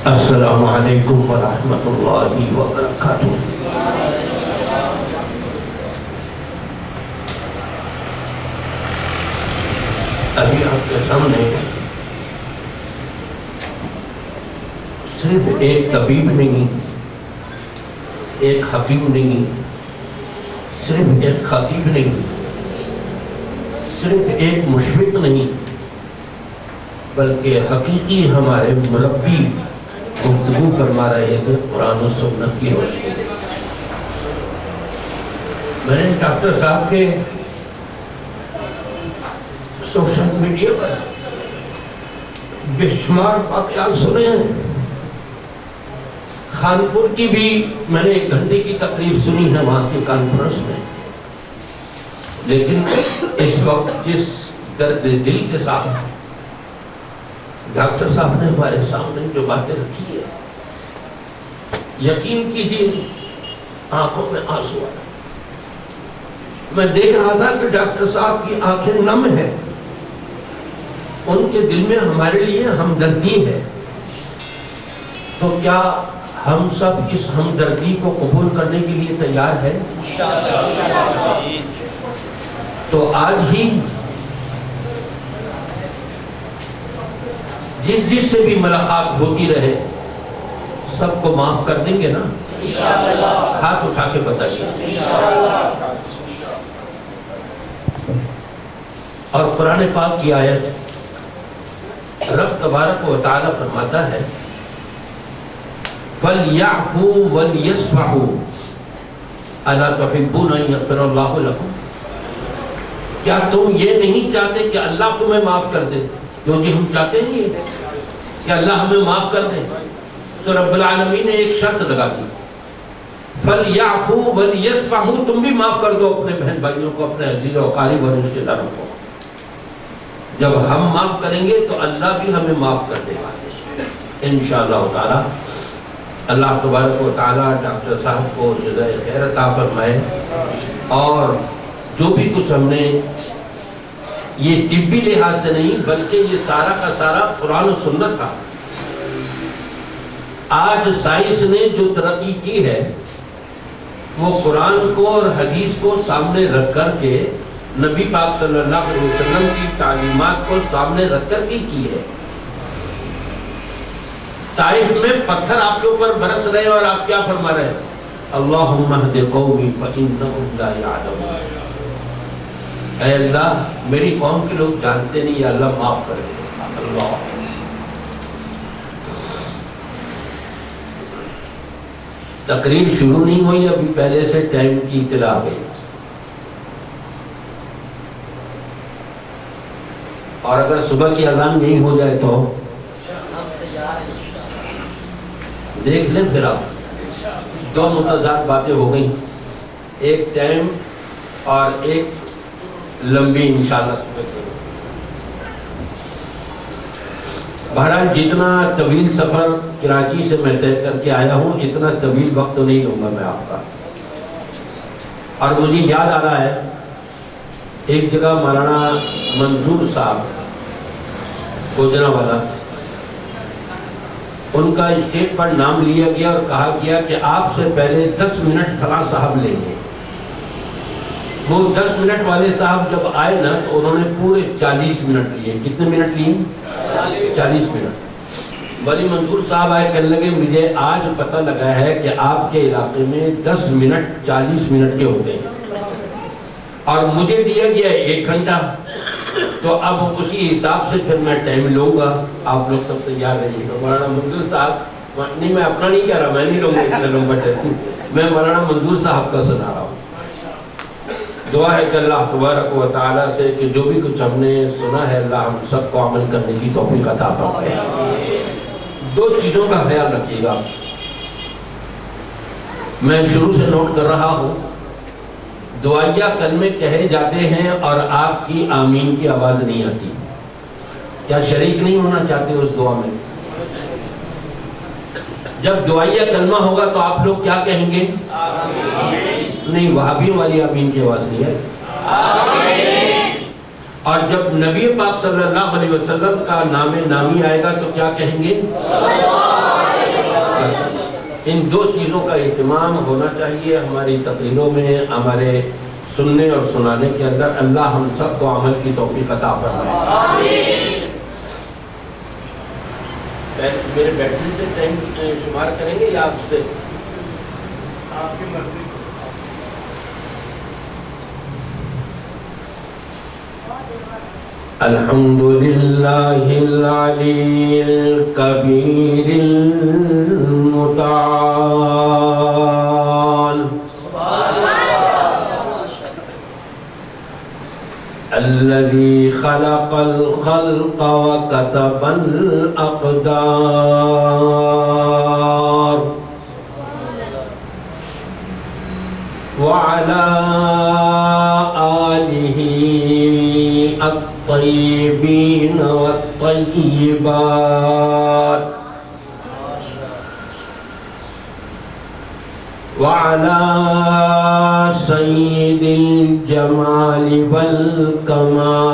السلام علیکم ورحمۃ اللہ وبرکاتہ۔ ابھی آپ کے سامنے صرف ایک طبیب نہیں، ایک حکیم نہیں، صرف ایک خطیب نہیں، صرف ایک مشفق نہیں، بلکہ حقیقی ہمارے مربی گفتگو فرما رہے تھے قرآن و سنت کی روشنی میں۔ میں نے ڈاکٹر صاحب کے سوشل میڈیا پر بے شمار واقعات سنے ہیں۔ خانپور کی بھی میں نے 1 گھنٹے کی تقریر سنی ہے وہاں کی کانفرنس میں، لیکن اس وقت جس درد دل کے ساتھ ڈاکٹر صاحب نے ہمارے سامنے جو باتیں رکھی ہے، یقین کیجیے آنکھوں میں آنسو آیا۔ میں دیکھ رہا تھا کہ ڈاکٹر صاحب کی آنکھیں نم ہیں، ان کے دل میں ہمارے لیے ہمدردی ہے۔ تو کیا ہم سب اس ہمدردی کو قبول کرنے کے لیے تیار ہیں؟ تو آج ہی جس سے بھی ملاقات ہوتی رہے سب کو معاف کر دیں گے نا؟ ہاتھ اٹھا کے بتائیے۔ اور قرآن پاک کی آیت رب تبارک و تعالی فرماتا ہے وَلْيَعْفُوا وَلْيَصْفَحُوا أَلَا تُحِبُّونَ أَن يَغْفِرَ اللَّهُ لَكُمْ؟ کیا تم یہ نہیں چاہتے کہ اللہ تمہیں معاف کر دے؟ جو ہم چاہتے ہیں یہ کہ اللہ ہمیں معاف کر دے۔ تو رب العالمین نے ایک شرط لگا دی، فَلْيَعْفُوا وَلْيَصْفَحُوا، تم بھی معاف کر دو اپنے بہن بھائیوں کو، اپنے عزیز و قریب اور رشتہ داروں کو۔ جب ہم معاف کریں گے تو اللہ بھی ہمیں معاف کر دے گا انشاءاللہ تعالی۔ اللہ تبارک و تعالی ڈاکٹر صاحب کو جزائے خیر عطا فرمائے، اور جو بھی کچھ ہم نے یہ طبی لحاظ سے نہیں بلکہ یہ سارا کا سارا قرآن و سنت تھا۔ آج سائنس نے جو ترقی کی ہے وہ قرآن کو اور حدیث کو سامنے رکھ کر کے نبی پاک صلی اللہ علیہ وسلم کی تعلیمات کو سامنے رکھ کر کی ہے۔ طائف میں پتھر آپ کے اوپر برس رہے اور آپ کیا فرما رہے ہیں؟ اللہم اہد قومی فإنہم لا یعلمون۔ اے اللہ میری قوم کے لوگ جانتے نہیں، یا اللہ معاف کر دے۔ اللہ تقریر شروع نہیں ہوئی، ابھی پہلے سے ٹائم کی اطلاع گئی، اور اگر صبح کی اذان نہیں ہو جائے تو دیکھ لیں۔ پھر آپ 2 متضاد باتیں ہو گئیں، ایک ٹائم اور ایک لمبی انشاءاللہ صبح کرو۔ بہرحال جتنا طویل سفر کراچی سے میں طے کر کے آیا ہوں اتنا طویل وقت تو نہیں لوں گا میں آپ کا۔ اور مجھے یاد آ رہا ہے ایک جگہ مولانا منظور صاحب گوجرانوالہ، ان کا اسٹیج پر نام لیا گیا اور کہا گیا کہ آپ سے پہلے 10 منٹ فلاں صاحب لیں گے۔ وہ 10 منٹ والے صاحب جب آئے نا تو انہوں نے پورے 40 منٹ لیے۔ کتنے منٹ لیے؟ 40 منٹ۔ ولی منظور صاحب آئے، کہنے لگے مجھے آج پتہ لگا ہے کہ آپ کے علاقے میں 10 منٹ 40 منٹ کے ہوتے ہیں، اور مجھے دیا گیا 1 گھنٹہ، تو اب اسی حساب سے پھر میں ٹائم لوں گا۔ آپ لوگ سب تیار رہیے گا۔ مولانا منظور صاحب، نہیں میں اپنا نہیں کہہ رہا، میں نہیں لوں گا اتنا لمبا ٹائم، میں مولانا منظور صاحب کا سنا رہا ہوں۔ دعا ہے کہ اللہ تبارک و تعالیٰ سے کہ جو بھی کچھ ہم نے سنا ہے اللہ ہم سب کو عمل کرنے کی توفیق عطا فرمائے۔ 2 چیزوں کا خیال رکھیے گا، میں شروع سے نوٹ کر رہا ہوں۔ دعائیہ کلمے کہے جاتے ہیں اور آپ کی آمین کی آواز نہیں آتی، کیا شریک نہیں ہونا چاہتے اس دعا میں؟ جب دعائیہ کلمہ ہوگا تو آپ لوگ کیا کہیں گے؟ نہیں وہابیوں والی آمین کی آواز نہیں ہے. اور جب نبی پاک صلی اللہ علیہ وسلم کا نام نامی آئے گا تو کیا کہیں گے؟ ان دو چیزوں کا اہتمام ہونا چاہیے ہماری تقریروں میں، ہمارے سننے اور سنانے کے اندر. اللہ ہم سب کو عمل کی توفیق عطا فرمائے. میرے بیٹری سے ٹائم شمار کریں گے یا آپ سے؟ آپ کی مرضی سے. الحمد للہ العلی الکبیر المتعال الذي خلق الخلق وكتب الأقدار وعلى آله الطيبين والطيبات وعلى سيد الجمال والكمال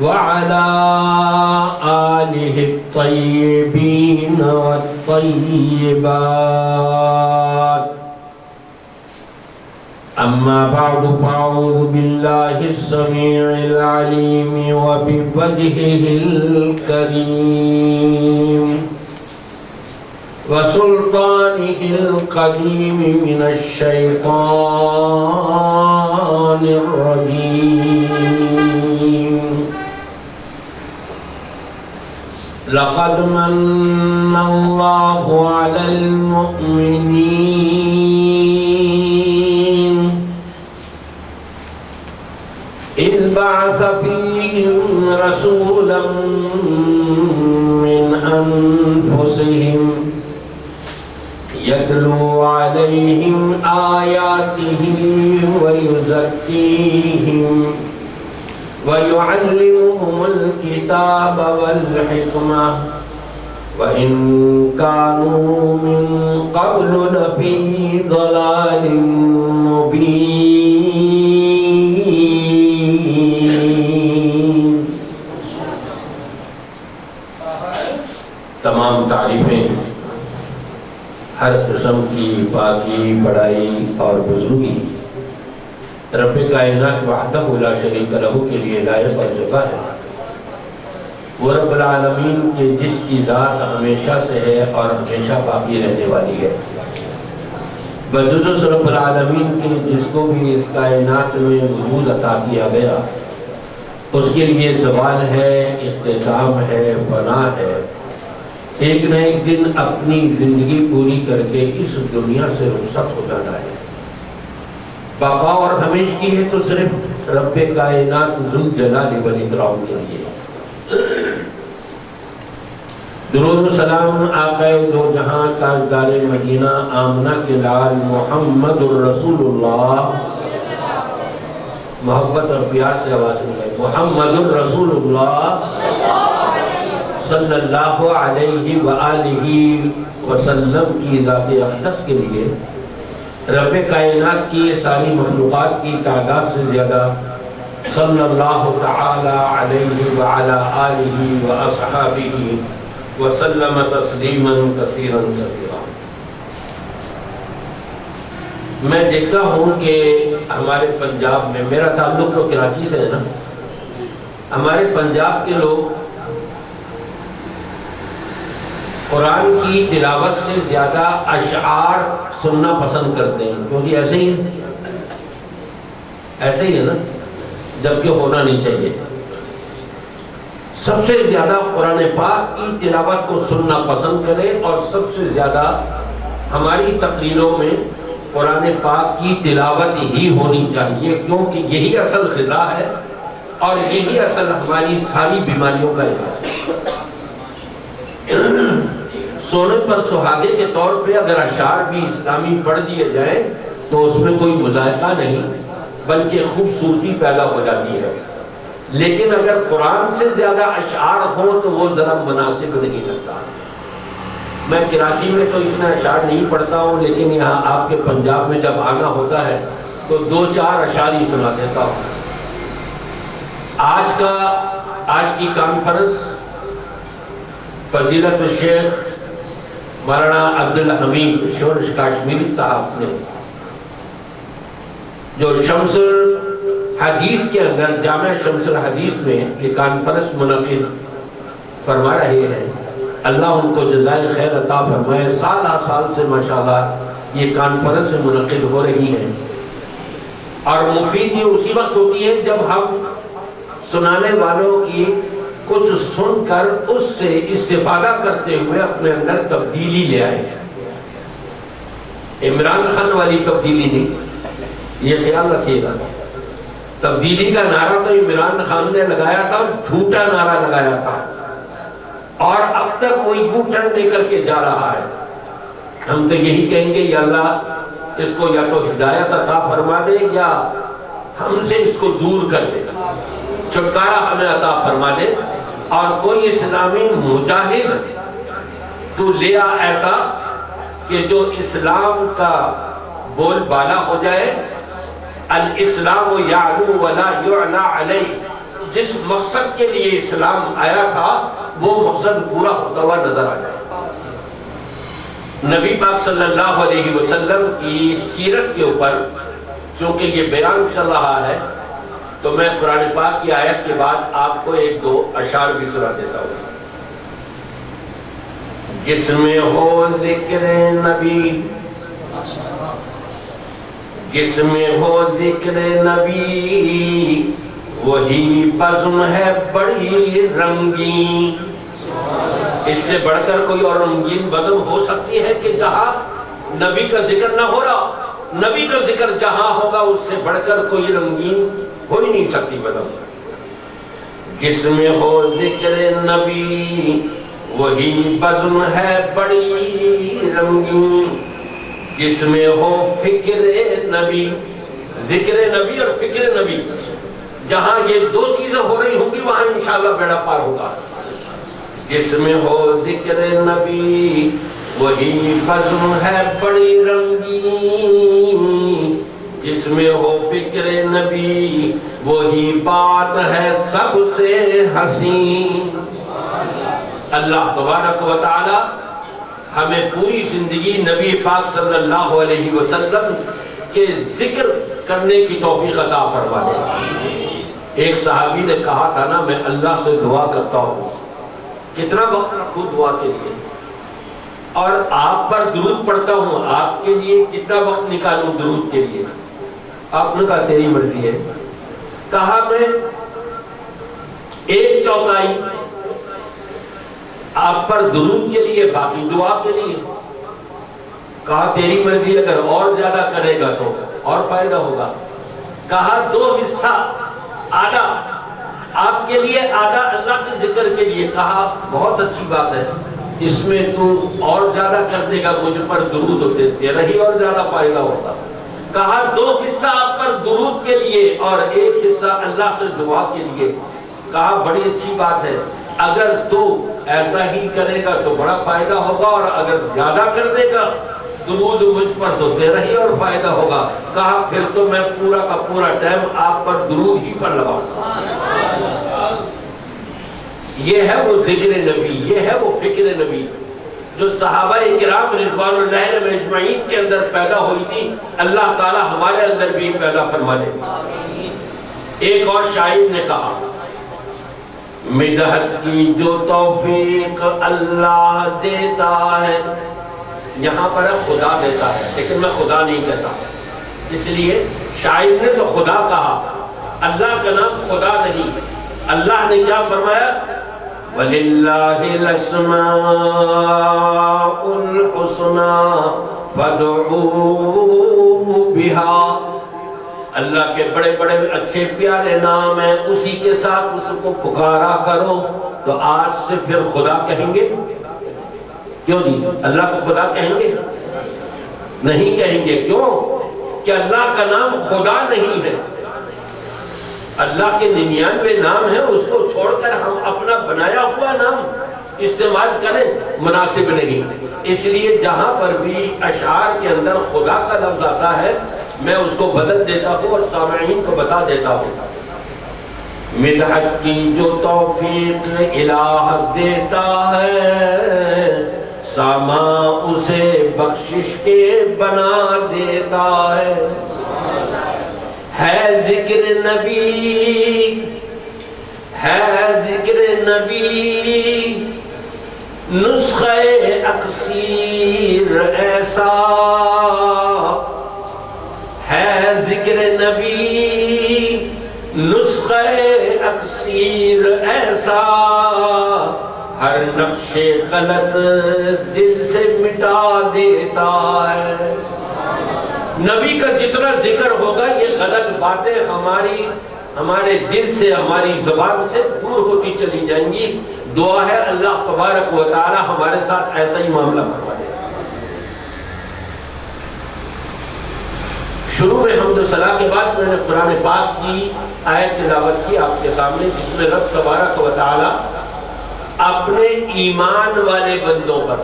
وعلى آله الطيبين والطيبات. أما بعد فأعوذ بالله السميع العليم وبوجهه الكريم وسلطانه القديم من الشيطان الرجيم. لقد من الله على المؤمنين إذ بعث فيهم رسولا من أنفسهم يتلو عليهم آياته ويزكيهم ويعلمهم الكتاب والحكمة وإن كانوا من قبل لفي ضلال مبين. تمام تعریفیں ہر قسم کی پاکی بڑائی اور بزرگی رب کائنات وحدہ لا شریک لہ کے لیے لائق اور جگہ ہے. وہ رب العالمین کے جس کی ذات ہمیشہ سے ہے اور ہمیشہ باقی رہنے والی ہے. بجز اس رب العالمین کے جس کو بھی اس کائنات میں وجود عطا کیا گیا اس کے لیے زوال ہے، اختتام ہے، فنا ہے. ایک نہ ایک دن اپنی زندگی پوری کر کے اس دنیا سے رخصت ہو جانا ہے. بقا اور ہمیشگی ہے تو صرف رب کائنات ذوالجلال والاکرام کے لیے. درود و سلام آقا دو جہاں تاجدار مدینہ آمنہ کے لال محمد الرسول اللہ، محبت اور پیار سے آواز ملے، محمد الرسول اللہ صلی اللہ علیہ وآلہ وسلم کی ذات اقدس کے لیے رب کائنات کی ساری مخلوقات کی تعداد سے زیادہ صلی اللہ تعالی علیہ وعلا آلہ واصحابہ وسلم تسلیما کثیرا کثیرا. میں دیکھتا ہوں کہ ہمارے پنجاب میں، میرا تعلق تو کراچی سے ہے نا، ہمارے پنجاب کے لوگ قرآن کی تلاوت سے زیادہ اشعار سننا پسند کرتے ہیں، کیونکہ ایسے ہی ہے نا، جبکہ ہونا نہیں چاہیے. سب سے زیادہ قرآن پاک کی تلاوت کو سننا پسند کریں اور سب سے زیادہ ہماری تقریروں میں قرآن پاک کی تلاوت ہی ہونی چاہیے، کیونکہ یہی اصل غذا ہے اور یہی اصل ہماری ساری بیماریوں کا علاج ہے. سونے پر سہاگے کے طور پہ اگر اشعار بھی اسلامی پڑھ دیے جائیں تو اس میں کوئی مذائقہ نہیں بلکہ خوبصورتی پیدا ہو جاتی ہے. لیکن اگر قرآن سے زیادہ اشعار ہو تو وہ ذرا مناسب نہیں لگتا. میں کراچی میں تو اتنا اشعار نہیں پڑھتا ہوں، لیکن یہاں آپ کے پنجاب میں جب آنا ہوتا ہے تو 2-4 اشعار ہی سنا دیتا ہوں۔ آج کی کانفرنس فضیلت الشیخ مولانا عبدالحمید شورش کاشمیری صاحب نے جو شمس الحدیث کے اندر جامع شمس الحدیث میں یہ کانفرنس منعقد فرما رہے ہیں، اللہ ان کو جزائے خیر عطا فرمائے۔ سال سے ماشاءاللہ یہ کانفرنس منعقد ہو رہی ہے، اور مفید یہ اسی وقت ہوتی ہے جب ہم سنانے والوں کی کچھ سن کر اس سے استفادہ کرتے ہوئے اپنے اندر تبدیلی لے آئے۔ عمران خان والی تبدیلی نہیں، یہ خیال رکھیے گا۔ تبدیلی کا نعرہ تو عمران خان نے لگایا تھا، اور جھوٹا نعرہ لگایا تھا، اور اب تک وہی گھٹن لے کر کے جا رہا ہے۔ ہم تو یہی کہیں گے یا اللہ اس کو یا تو ہدایت عطا فرما دے یا ہم سے اس کو دور کر دے، چھٹکارا ہمیں عطا فرما دے، اور کوئی اسلامی مجاہد تو لیا ایسا کہ جو اسلام کا بول بالا ہو جائے۔ الاسلام یعلو ولا یعلا علیہ، جس مقصد کے لیے اسلام آیا تھا وہ مقصد پورا ہوتا ہوا نظر آ جائے۔ نبی پاک صلی اللہ علیہ وسلم کی سیرت کے اوپر چونکہ یہ بیان چل رہا ہے تو میں قرآن پاک کی آیت کے بعد آپ کو 1-2 اشعار بھی سنا دیتا ہوں۔ جس میں ہو ذکر نبی، جس میں ہو ذکر نبی، وہی بزم ہے بڑی رنگین۔ اس سے بڑھ کر کوئی اور رنگین بزم ہو سکتی ہے کہ جہاں نبی کا ذکر نہ ہو رہا؟ نبی کا ذکر جہاں ہوگا اس سے بڑھ کر کوئی رنگین ہو ہی نہیں سکتی بزم۔ جس میں ہو ذکر نبی، وہی بزم ہے بڑی رنگین۔ جس میں ہو فکر نبی، ذکر نبی اور فکر نبی، جہاں یہ 2 چیزیں ہو رہی ہوں گی وہاں انشاءاللہ بیڑا پار ہوگا۔ جس میں ہو ذکر نبی، وہی بزم ہے بڑی رنگین۔ جس میں ہو فکر نبی، وہی بات ہے سب سے حسین۔ اللہ تبارک و تعالی ہمیں پوری زندگی نبی پاک صلی اللہ علیہ وسلم کے ذکر کرنے کی توفیق عطا فرما دے۔ ایک صحابی نے کہا تھا نا، میں اللہ سے دعا کرتا ہوں، کتنا وقت رکھوں دعا کے لیے، اور آپ پر درود پڑھتا ہوں، آپ کے لیے کتنا وقت نکالوں درود کے لیے؟ آپ نے کہا تیری مرضی ہے۔ کہا میں 1/4 آپ پر درود کے لیے، باقی دعا کے لیے۔ کہا تیری مرضی، اگر اور زیادہ کرے گا تو اور فائدہ ہوگا۔ کہا 2 حصہ، آدھا آپ کے لیے، آدھا اللہ کے ذکر کے لیے۔ کہا بہت اچھی بات ہے، اس میں تو اور زیادہ کر دے گا مجھ پر درود ہوتے، تیرا ہی اور زیادہ فائدہ ہوگا۔ کہا 2 حصہ آپ پر درود کے لیے اور 1 حصہ اللہ سے دعا کے لیے۔ کہا بڑی اچھی بات ہے، اگر تو ایسا ہی کرے گا تو بڑا فائدہ ہوگا، اور اگر زیادہ کر دے گا درود مجھ پر تو تیرا ہی اور فائدہ ہوگا۔ کہا پھر تو میں پورا کا پورا ٹائم آپ پر درود ہی پر لگاؤں گا۔ یہ ہے وہ ذکر نبی، یہ ہے وہ فکر نبی جو صحابہ کرام رضوان اللہ علیہم اجمعین کے اندر پیدا ہوئی تھی۔ اللہ تعالی ہمارے اندر بھی پیدا فرما دے۔ ایک اور شاعر نے کہا، مدحت کی جو توفیق اللہ دیتا ہے، یہاں پر خدا دیتا ہے، لیکن میں خدا نہیں کہتا، اس لیے شاعر نے تو خدا کہا، اللہ کا نام خدا نہیں۔ اللہ نے کیا فرمایا؟ وَلِلَّهِ الْأَسْمَاءُ الْحُسْنَى فَادْعُوهُ بِهَا۔ اللہ کے بڑے بڑے اچھے پیارے نام ہیں، اسی کے ساتھ اس کو پکارا کرو۔ تو آج سے پھر خدا کہیں گے؟ کیوں جی؟ اللہ کو خدا کہیں گے؟ نہیں کہیں گے۔ کیوں؟ کہ اللہ کا نام خدا نہیں ہے۔ اللہ کے 99 نام ہیں، اس کو چھوڑ کر ہم اپنا بنایا ہوا نام استعمال کریں، مناسب نہیں۔ اس لیے جہاں پر بھی اشعار کے اندر خدا کا لفظ آتا ہے میں اس کو بدل دیتا ہوں اور سامعین کو بتا دیتا ہوں۔ مدحت کی جو توفیق الہ دیتا ہے، ساما اسے بخشش کے بنا دیتا ہے ذکر نبی، ہے ذکر نبی نسخہ اکسیر ایسا، ہے ذکر نبی نسخہ اکسیر ایسا، ہر نقش غلط دل سے مٹا دیتا ہے۔ نبی کا جتنا ذکر ہوگا یہ غلط باتیں ہمارے دل سے، ہماری زبان سے دور ہوتی چلی جائیں گی۔ دعا ہے اللہ تبارک و تعالی ہمارے ساتھ ایسا ہی معاملہ فرمائے۔ شروع میں حمد و ثنا کے بعد میں نے قرآن پاک کی آیت تلاوت کی آپ کے سامنے، جس میں رب تبارک و تعالی اپنے ایمان والے بندوں پر،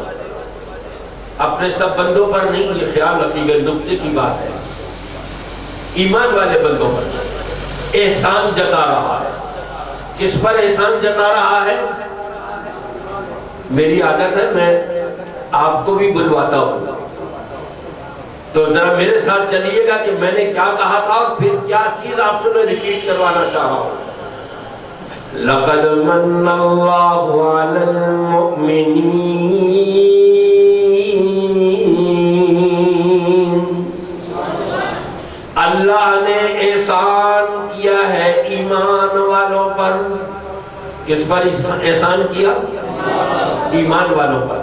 اپنے سب بندوں پر نہیں، یہ خیال رکھی گئی نکتے کی بات ہے، ایمان والے بندوں پر احسان جتا رہا ہے۔ کس پر احسان جتا رہا ہے؟ میری عادت ہے میں آپ کو بھی بلواتا ہوں، تو ذرا میرے ساتھ چلیے گا کہ میں نے کیا کہا تھا اور پھر کیا چیز آپ سے میں ریپیٹ کروانا چاہ رہا ہوں۔ لَقَدْ مَنَّ اللَّهُ عَلَى الْمُؤْمِنِينَ، اللہ نے احسان کیا ہے ایمان والوں پر۔ کس پر احسان کیا؟ ایمان والوں پر۔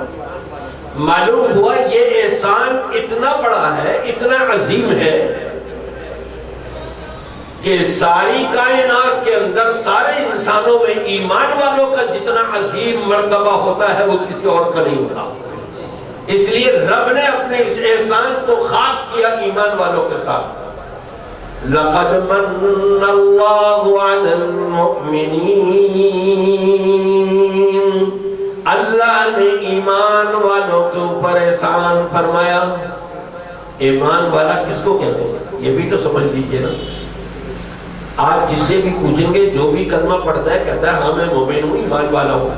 معلوم ہوا یہ احسان اتنا بڑا ہے، اتنا عظیم ہے کہ ساری کائنات کے اندر سارے انسانوں میں ایمان والوں کا جتنا عظیم مرتبہ ہوتا ہے وہ کسی اور کا نہیں ہوتا۔ اس لیے رب نے اپنے اس احسان کو خاص کیا ایمان والوں کے ساتھ۔ لَقَدْ مَنَّ اللَّهُ عَلَى الْمُؤْمِنِينَ، اللہ نے ایمان والوں کے اوپر احسان فرمایا۔ ایمان والا کس کو کہتے ہیں یہ بھی تو سمجھ لیجئے نا۔ آپ جس سے بھی پوچھیں گے جو بھی کلمہ پڑھتا ہے کہتا ہے ہاں میں مومن ہوں، ایمان والا ہوں۔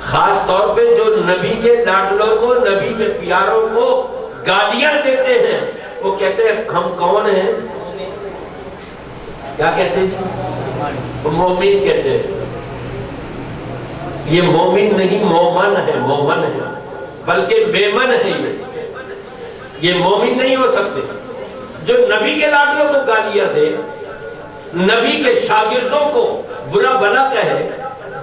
خاص طور پہ جو نبی کے لاڈلوں کو، نبی کے پیاروں کو گالیاں دیتے ہیں وہ کہتے ہیں ہم کون ہیں؟ کیا کہتے ہیں؟ مومن کہتے ہیں۔ یہ مومن نہیں مومن ہے، مومن ہے بلکہ بیمن ہے۔ یہ مومن نہیں ہو سکتے جو نبی کے لاڈلوں کو گالیاں دے، نبی کے شاگردوں کو برا بھلا کہے،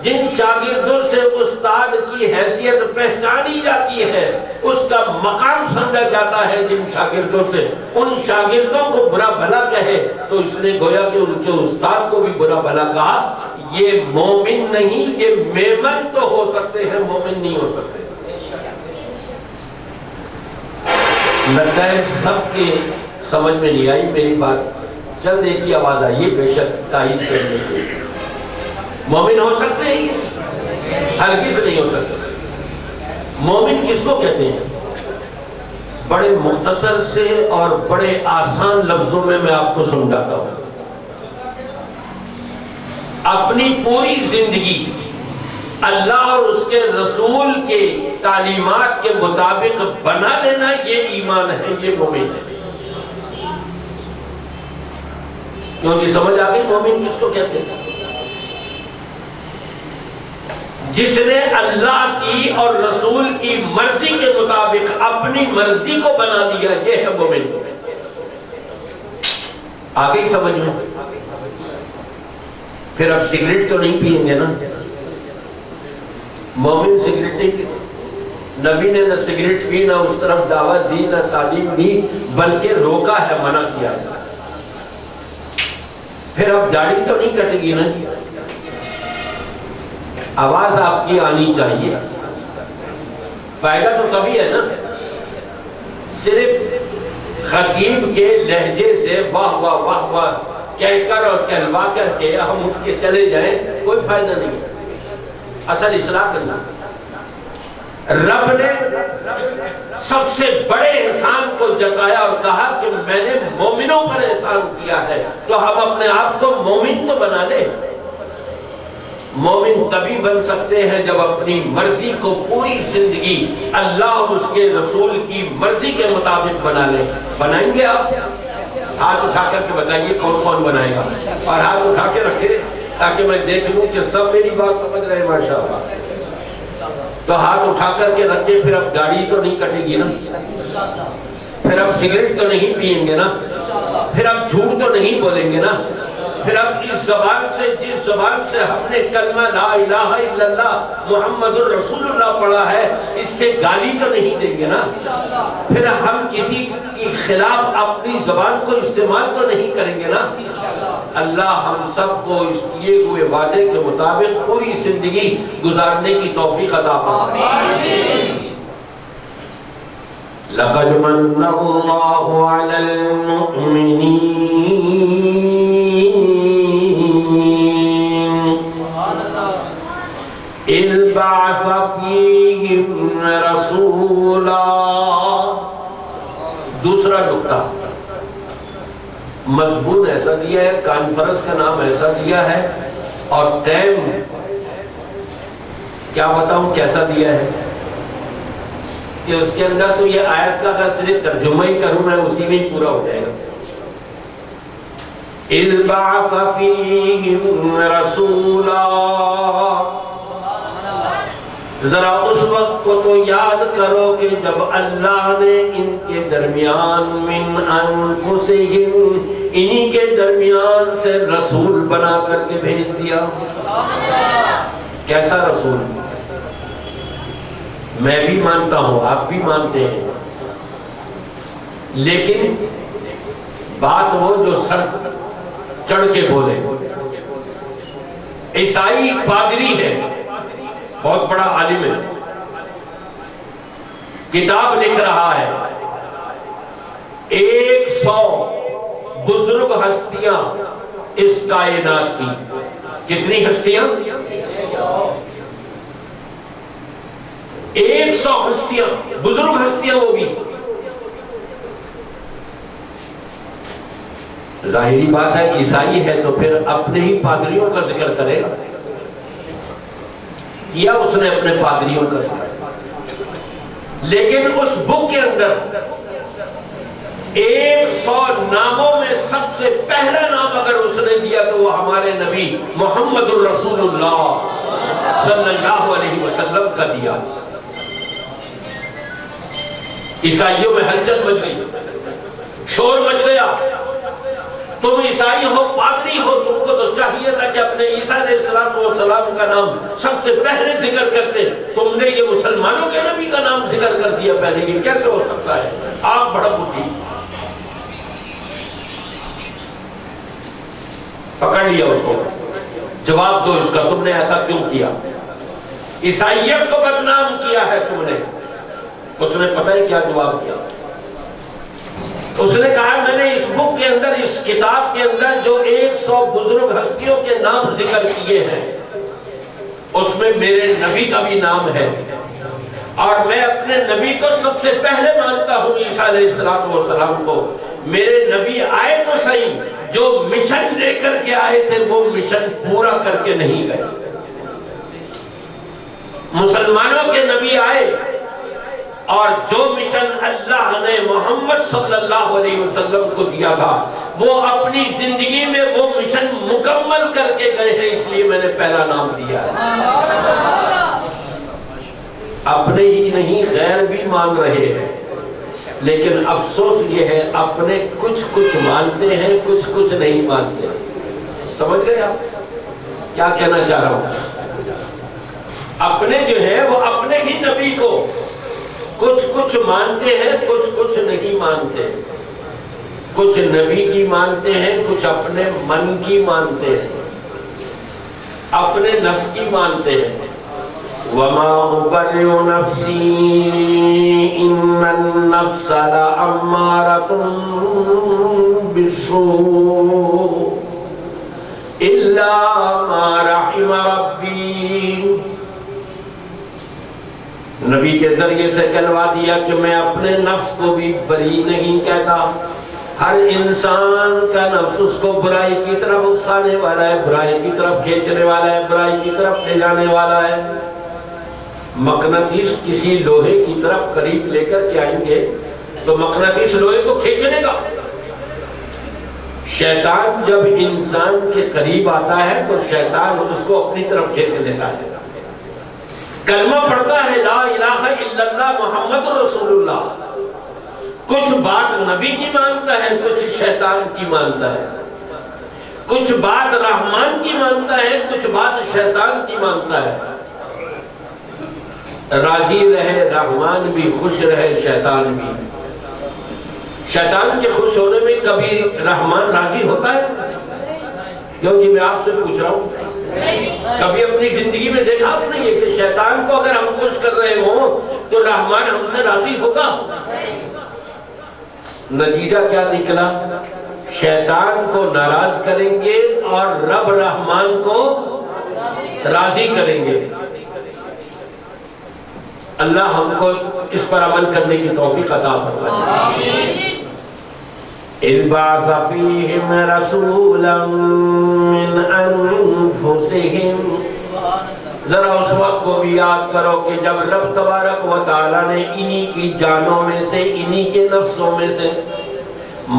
جن شاگردوں سے استاد کی حیثیت پہچانی جاتی ہے، اس کا مقام سمجھا جاتا ہے، جن شاگردوں سے ان شاگردوں کو برا بھلا کہے تو اس نے گویا کہ ان کے استاد کو بھی برا بھلا کہا۔ یہ مومن نہیں، یہ میمن تو ہو سکتے ہیں، مومن نہیں ہو سکتے۔ لگتا ہے سب کے سمجھ میں نہیں آئی میری بات، چند ایک کی آواز آئیے بے شک تائید کرنے کے۔ مومن ہو سکتے ہیں یہ؟ ہرگز نہیں ہو سکتے۔ مومن کس کو کہتے ہیں؟ بڑے مختصر سے اور بڑے آسان لفظوں میں آپ کو سمجھاتا ہوں۔ اپنی پوری زندگی اللہ اور اس کے رسول کے تعلیمات کے مطابق بنا لینا، یہ ایمان ہے، یہ مومن ہے۔ کیوں جی سمجھ آ گئی مومن کس کو کہتے ہیں؟ جس نے اللہ کی اور رسول کی مرضی کے مطابق اپنی مرضی کو بنا دیا، یہ ہے مومن۔ آگے ہی سمجھ میں؟ پھر اب سگریٹ تو نہیں پئیں گے نا؟ مومن سگریٹ نہیں پیتا۔ نبی نے نہ سگریٹ پی، نہ اس طرف دعوت دی، نہ تعلیم دی، بلکہ روکا ہے، منع کیا ہے۔ پھر اب داڑھی تو نہیں کٹے گی نا؟ آواز آپ کی آنی چاہیے، فائدہ تو تبھی ہے نا۔ صرف خطیب کے لہجے سے واہ واہ واہ واہ کہہ کر اور کہلوا کر کے ہم اٹھ کے چلے جائیں، کوئی فائدہ نہیں ہے۔ اصل اصلاح کرنا، رب نے سب سے بڑے احسان کو جتایا اور کہا کہ میں نے مومنوں پر احسان کیا ہے، تو ہم اپنے آپ کو مومن تو بنا لیں۔ مومن تبھی بن سکتے ہیں جب اپنی مرضی کو پوری زندگی اللہ اور اس کے رسول کی مرضی کے مطابق بنا لیں۔ بنائیں گے آپ؟ ہاتھ اٹھا کر کے بتائیے کون کون بنائے گا، اور ہاتھ اٹھا کے رکھے تاکہ میں دیکھ لوں کہ سب میری بات سمجھ رہے ہیں ماشاءاللہ۔ تو ہاتھ اٹھا کر کے رکھے، پھر اب داڑھی تو نہیں کٹے گی نا، پھر اب سگریٹ تو نہیں پئیں گے نا، پھر اب جھوٹ تو نہیں بولیں گے نا، پھر اب اس زبان سے، جس زبان سے ہم نے کلمہ لا الہ الا اللہ محمد الرسول اللہ پڑھا ہے، اس سے گالی تو نہیں دیں گے نا، پھر ہم کسی کے خلاف اپنی زبان کو استعمال تو نہیں کریں گے نا۔ اللہ ہم سب کو اس کیے ہوئے وعدے کے مطابق پوری زندگی گزارنے کی توفیق عطا فرمائے۔ لقد من اللہ علی المؤمنین اذ بعث فیہم رسولا۔ دوسرا نکتہ، مضمون ایسا دیا ہے، کانفرنس کا نام ایسا دیا ہے، اور ٹائم کیا بتاؤں کیسا دیا ہے کہ اس کے اندر تو یہ آیت کا اگر صرف ترجمہ ہی کروں میں اسی میں پورا ہو جائے گا۔ اذ بعث فیہم رسولا، ذرا اس وقت کو تو یاد کرو کہ جب اللہ نے ان کے درمیان من انفسہم، انہی کے درمیان سے رسول بنا کر کے بھیج دیا۔ کیسا رسول؟ میں بھی مانتا ہوں، آپ بھی مانتے ہیں، لیکن بات وہ جو سر چڑھ کے بولے۔ عیسائی پادری ہے، بہت بڑا عالم ہے، کتاب لکھ رہا ہے، 100 بزرگ ہستیاں اس کائنات کی۔ کتنی ہستیاں؟ 100 ہستیاں، بزرگ ہستیاں وہ بھی۔ ظاہری بات ہے عیسائی ہے تو پھر اپنے ہی پادریوں کا ذکر کرے گا، کیا اس نے اپنے پادریوں کا ذکر، لیکن اس بک کے اندر 100 ناموں میں سب سے پہلا نام اگر اس نے دیا تو وہ ہمارے نبی محمد الرسول اللہ صلی اللہ علیہ وسلم کا دیا۔ عیسائیوں میں ہلچل مچ گئی، شور مچ گیا، تم عیسائی ہو، پادری ہو، تم کو تو چاہیے تھا کہ اپنے عیسیٰ علیہ السلام کا نام سب سے پہلے ذکر کرتے، تم نے یہ مسلمانوں کے نبی کا نام ذکر کر دیا پہلے، یہ کیسے ہو سکتا ہے؟ آپ بڑا اٹھی، پکڑ لیا اس کو، جواب دو اس کا، تم نے ایسا کیوں کیا؟ عیسائیت کو بدنام کیا ہے تم نے۔ اس نے پتہ ہے کیا جواب کیا؟ اس نے کہا میں نے اس بک کے اندر، اس کتاب کے اندر جو 100 بزرگ ہستیوں کے نام ذکر کیے ہیں، اس میں میرے نبی کا بھی نام ہے، اور میں اپنے نبی کو سب سے پہلے مانتا ہوں، عیسیٰ علیہ السلام کو۔ میرے نبی آئے تو صحیح، جو مشن لے کر کے آئے تھے وہ مشن پورا کر کے نہیں گئے۔ مسلمانوں کے نبی آئے اور جو مشن اللہ نے محمد صلی اللہ علیہ وسلم کو دیا تھا وہ اپنی زندگی میں وہ مشن مکمل کر کے گئے ہیں، اس لیے میں نے پہلا نام دیا ہے۔ اپنے ہی نہیں غیر بھی مان رہے ہیں، لیکن افسوس یہ ہے اپنے کچھ مانتے ہیں، کچھ نہیں مانتے۔ سمجھ گئے آپ کیا کہنا چاہ رہا ہوں؟ اپنے جو ہے وہ اپنے ہی نبی کو کچھ مانتے ہیں، کچھ نہیں مانتے، کچھ نبی کی مانتے ہیں، کچھ اپنے من کی مانتے ہیں، اپنے نفس کی مانتے ہیں۔ وَمَا أُبَرِّئُ نَفْسِي إِنَّ النَّفْسَ لَأَمَّارَةٌ بِالسُّوءِ إِلَّا مَا رَحِمَ رَبِّي۔ نبی کے ذریعے سے کہلوا دیا کہ میں اپنے نفس کو بھی بری نہیں کہتا، ہر انسان کا نفس اس کو برائی کی طرف اکسانے والا ہے، برائی کی طرف کھینچنے والا ہے، برائی کی طرف لے جانے والا ہے۔ مقناطیس کسی لوہے کی طرف قریب لے کر کے آئیں گے تو مقناطیس لوہے کو کھینچ لے گا۔ شیطان جب انسان کے قریب آتا ہے تو شیطان اس کو اپنی طرف کھینچ لیتا ہے۔ کلمہ پڑھتا ہے لا الہ الا اللہ محمد رسول اللہ، کچھ بات نبی کی مانتا ہے، کچھ شیطان کی مانتا ہے، کچھ بات رحمان کی مانتا ہے، کچھ بات شیطان کی مانتا ہے۔ راضی رہے رحمان بھی، خوش رہے شیطان بھی۔ شیطان کے خوش ہونے میں کبھی رحمان راضی ہوتا ہے؟ کیونکہ میں آپ سے پوچھ رہا ہوں، کبھی اپنی زندگی میں دیکھا آپ نے یہ کہ شیطان کو اگر ہم خوش کر رہے ہوں تو رحمان ہم سے راضی ہوگا؟ نتیجہ کیا نکلا؟ شیطان کو ناراض کریں گے اور رب رحمان کو راضی کریں گے۔ اللہ ہم کو اس پر عمل کرنے کی توفیق عطا فرمائے۔ اِبْعَثَ فِيهِمْ رَسُولًا مِّنْ أَنفُسِهِمْ، ذرا اس وقت کو بھی یاد کرو کہ جب رب تبارک و تعالیٰ نے انہی کی جانوں میں سے، انہی کے نفسوں میں سے،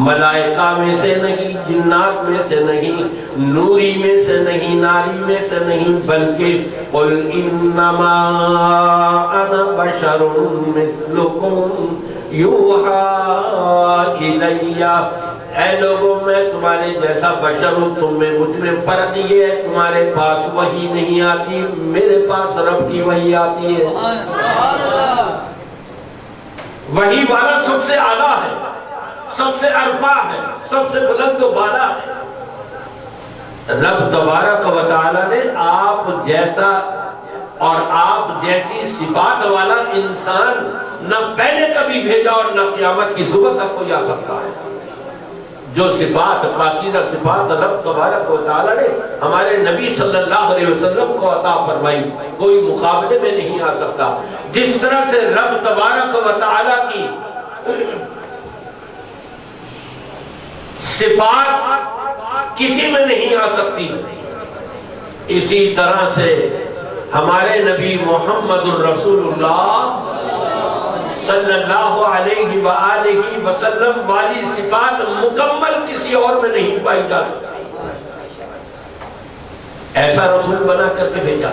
ملائکہ میں سے نہیں، جنات میں سے نہیں، نوری میں سے نہیں، ناری میں سے نہیں، بلکہ قُلْ إِنَّمَا أَنَا بَشَرٌ مِثْلُكُمْ يُوحَىٰ إِلَيَّ، اے لوگوں میں تمہارے جیسا بشر ہوں، تم میں مجھ میں فرق یہ ہے تمہارے پاس وحی نہیں آتی، میرے پاس رب کی وحی آتی ہے۔ وحی والا سب سے اعلیٰ ہے، سب سے عرفہ ہے، سب سے بلند و بالا ہے۔ رب تبارک و تعالیٰ نے آپ جیسا اور آپ جیسی صفات والا انسان نہ پہلے کبھی بھیجا اور نہ قیامت کی صبح تک کوئی آ سکتا ہے۔ جو صفات پاکیزہ صفات رب تبارک و تعالیٰ نے ہمارے نبی صلی اللہ علیہ وسلم کو عطا فرمائی، کوئی مقابلے میں نہیں آ سکتا۔ جس طرح سے رب تبارک و تعالیٰ کی صفات کسی میں نہیں آ سکتی، اسی طرح سے ہمارے نبی محمد الرسول اللہ صلی اللہ علیہ وآلہ وسلم والی صفات مکمل کسی اور میں نہیں پائی جا سکتی۔ ایسا رسول بنا کر کے بھیجا